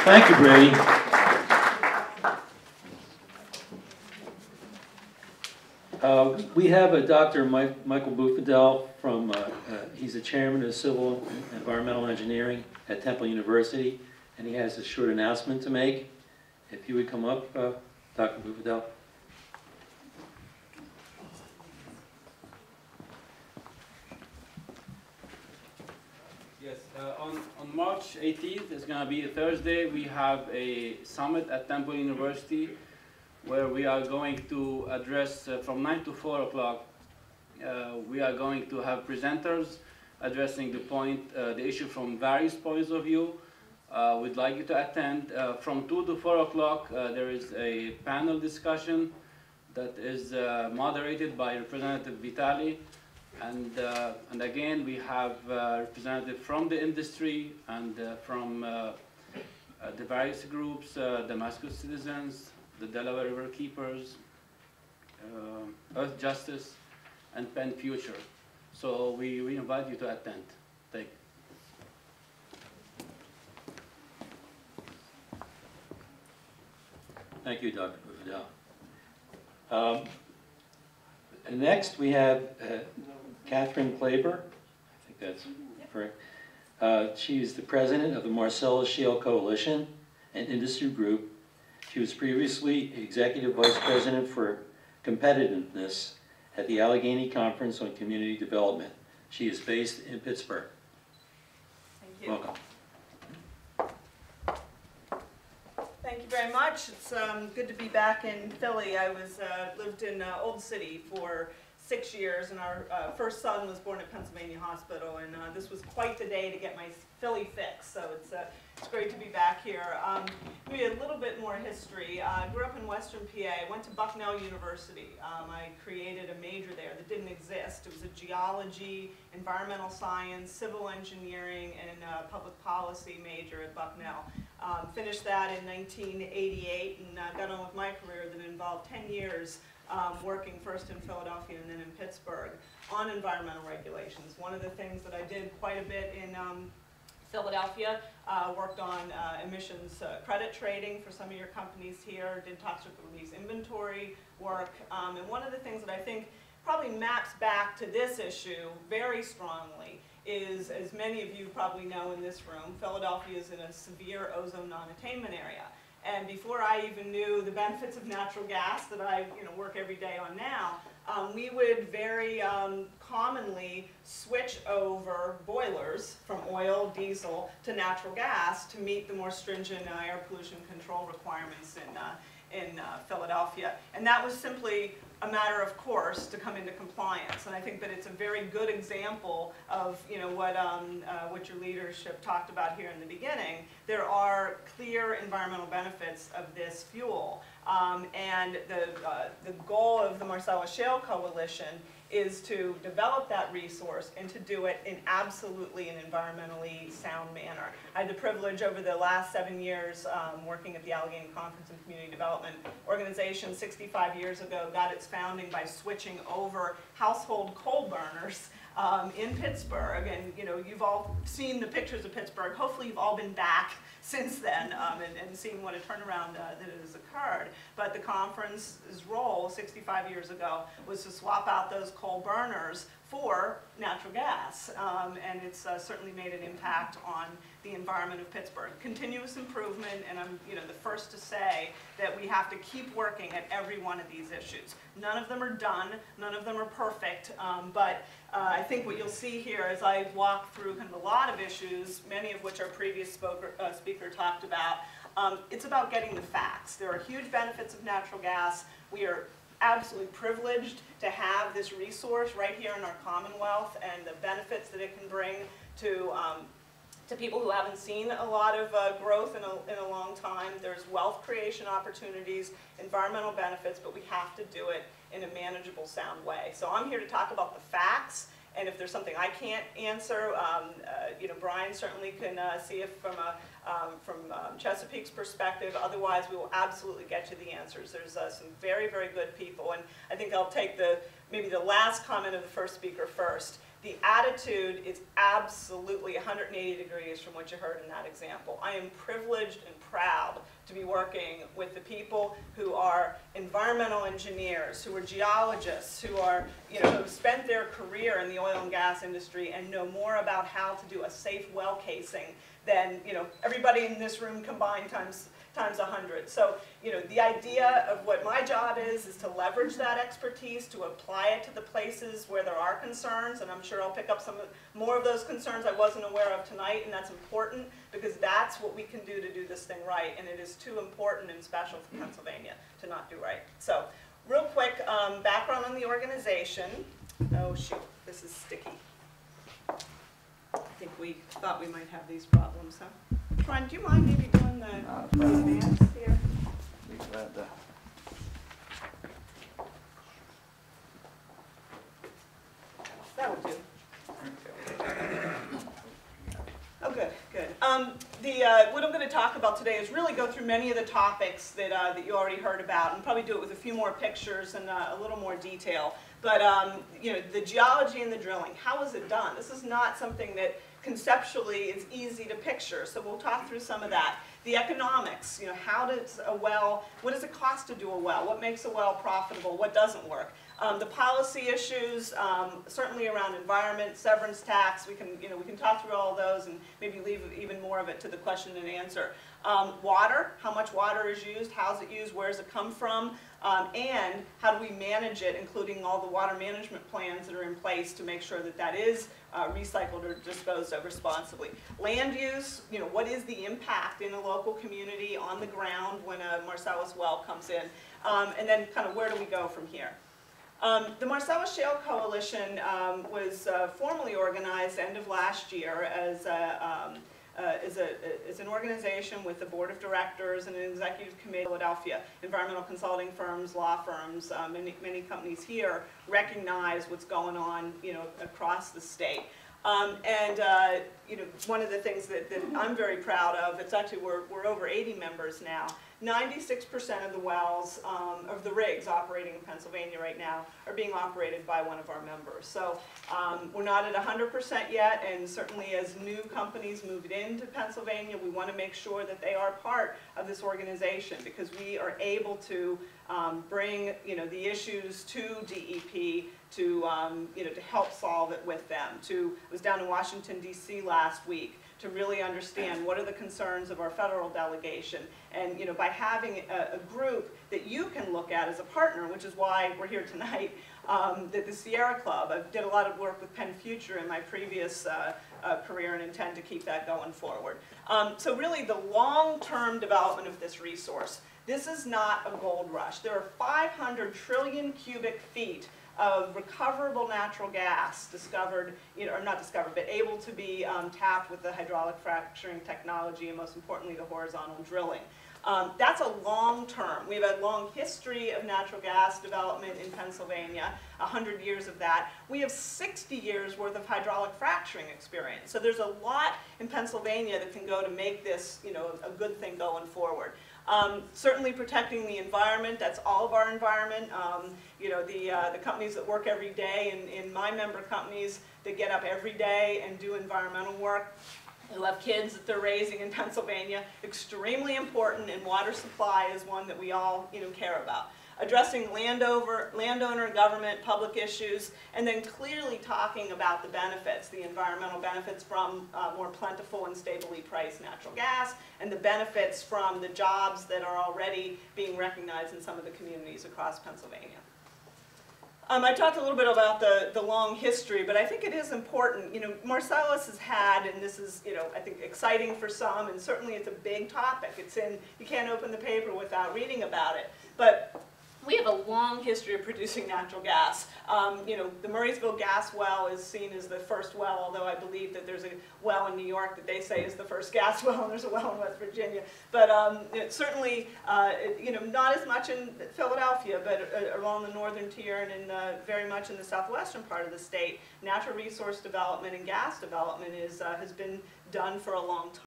Thank you, Brady. We have Dr. Michael Bufadel from, he's the chairman of Civil and Environmental Engineering at Temple University, and he has a short announcement to make. If you would come up, Dr. Bufadel. Yes, on March 18th, it's going to be a Thursday, we have a summit at Temple University where we are going to address from 9 to 4 o'clock. We are going to have presenters addressing the issue from various points of view. We'd like you to attend. From 2 to 4 o'clock, there is a panel discussion that is moderated by Representative Vitali. And again, we have representatives from the industry and from the various groups, Damascus Citizens, the Delaware River Keepers, Earth Justice, and Penn Future. So we invite you to attend. Thank you. Thank you, Dr. Bufadel. And next we have Catherine Klaber. I think that's correct. She is the president of the Marcellus Shale Coalition, an industry group. She was previously executive vice president for competitiveness at the Allegheny Conference on Community Development. She is based in Pittsburgh. Thank you. Welcome. Thank you very much. It's good to be back in Philly. I lived in Old City for 6 years, and our first son was born at Pennsylvania Hospital, and this was quite the day to get my Philly fix, so it's great to be back here. Maybe a little bit more history. I grew up in Western PA. I went to Bucknell University. I created a major there that didn't exist. It was a geology, environmental science, civil engineering, and public policy major at Bucknell. Finished that in 1988 and got on with my career that involved 10 years working first in Philadelphia and then in Pittsburgh on environmental regulations. One of the things that I did quite a bit in Philadelphia, worked on emissions credit trading for some of your companies here, did toxic release inventory work, and one of the things that I think probably maps back to this issue very strongly is, as many of you probably know in this room, Philadelphia is in a severe ozone non-attainment area. And before I even knew the benefits of natural gas that I work every day on now, we would very commonly switch over boilers from oil, diesel, to natural gas to meet the more stringent air pollution control requirements in Philadelphia. And that was simply a matter of course to come into compliance. And I think that it's a very good example of what your leadership talked about here in the beginning. There are clear environmental benefits of this fuel. And the goal of the Marcellus Shale Coalition is to develop that resource and to do it in absolutely an environmentally sound manner. I had the privilege over the last 7 years working at the Allegheny Conference on Community Development Organization 65 years ago, got its founding by switching over household coal burners in Pittsburgh. And you've all seen the pictures of Pittsburgh. Hopefully you've all been back since then and seen what a turnaround that has occurred. But the conference's role 65 years ago was to swap out those coal burners for natural gas. And it's certainly made an impact on the environment of Pittsburgh. Continuous improvement, and I'm the first to say that we have to keep working at every one of these issues. None of them are done, none of them are perfect, but I think what you'll see here as I walk through kind of a lot of issues, many of which our previous speaker talked about, it's about getting the facts. There are huge benefits of natural gas. We are absolutely privileged to have this resource right here in our Commonwealth and the benefits that it can bring to people who haven't seen a lot of growth in a long time. There's wealth creation opportunities, environmental benefits, but we have to do it in a manageable, sound way. So I'm here to talk about the facts, and if there's something I can't answer, Brian certainly can see if from Chesapeake's perspective. Otherwise, we will absolutely get you the answers. There's some very, very good people, and I think I'll take maybe the last comment of the first speaker first. The attitude is absolutely 180 degrees from what you heard in that example. I am privileged and proud to be working with the people who are environmental engineers, who are geologists, who are, who have spent their career in the oil and gas industry and know more about how to do a safe well casing than, everybody in this room combined times 100. So, the idea of what my job is to leverage that expertise, to apply it to the places where there are concerns, and I'm sure I'll pick up more of those concerns I wasn't aware of tonight, and that's important because that's what we can do to do this thing right, and it is too important and special for Pennsylvania to not do right. So, real quick background on the organization. Oh shoot, this is sticky. I think we thought we might have these problems, huh? Ron, do you mind maybe doing the advance here? Be glad to. That'll do. Oh, good, good. What I'm going to talk about today is really go through many of the topics that you already heard about, and probably do it with a few more pictures and a little more detail. But the geology and the drilling, how is it done? This is not something that conceptually is easy to picture, so we'll talk through some of that. The economics, how does a well, what does it cost to do a well? What makes a well profitable? What doesn't work? The policy issues, certainly around environment, severance tax, we can talk through all of those and maybe leave even more of it to the question and answer. Water, how much water is used, how's it used, where does it come from, and how do we manage it, including all the water management plans that are in place to make sure that that is recycled or disposed of responsibly. Land use, what is the impact in a local community on the ground when a Marcellus well comes in, and then kind of where do we go from here. The Marcellus Shale Coalition was formally organized end of last year as an organization with a board of directors and an executive committee in Philadelphia. Environmental consulting firms, law firms, many companies here recognize what's going on, across the state. One of the things that I'm very proud of, it's actually, we're over 80 members now. 96% of the wells, of the rigs operating in Pennsylvania right now, are being operated by one of our members. So we're not at 100% yet, and certainly as new companies move into Pennsylvania, we want to make sure that they are part of this organization because we are able to bring the issues to DEP to to help solve it with them. I was down in Washington D.C. last week to really understand what are the concerns of our federal delegation, and by having a group that you can look at as a partner, which is why we're here tonight. The Sierra Club, I did a lot of work with Penn Future in my previous career and intend to keep that going forward. So really the long-term development of this resource. This is not a gold rush. There are 500 trillion cubic feet of recoverable natural gas discovered, or not discovered, but able to be tapped with the hydraulic fracturing technology and most importantly the horizontal drilling. That's a long term. We have a long history of natural gas development in Pennsylvania, 100 years of that. We have 60 years worth of hydraulic fracturing experience. So there's a lot in Pennsylvania that can go to make this a good thing going forward. Certainly protecting the environment, that's all of our environment. The companies that work every day, in my member companies that get up every day and do environmental work, who have kids that they're raising in Pennsylvania, extremely important, and water supply is one that we all care about. Addressing landowner, government, public issues, and then clearly talking about the benefits, the environmental benefits from more plentiful and stably priced natural gas, and the benefits from the jobs that are already being recognized in some of the communities across Pennsylvania. I talked a little bit about the long history, but I think it is important. Marcellus has had, and this is, I think exciting for some, and certainly it's a big topic. You can't open the paper without reading about it. But we have a long history of producing natural gas. The Murraysville gas well is seen as the first well, although I believe that there's a well in New York that they say is the first gas well, and there's a well in West Virginia. But certainly, not as much in Philadelphia, but along the northern tier and very much in the southwestern part of the state, natural resource development and gas development has been done for a long time.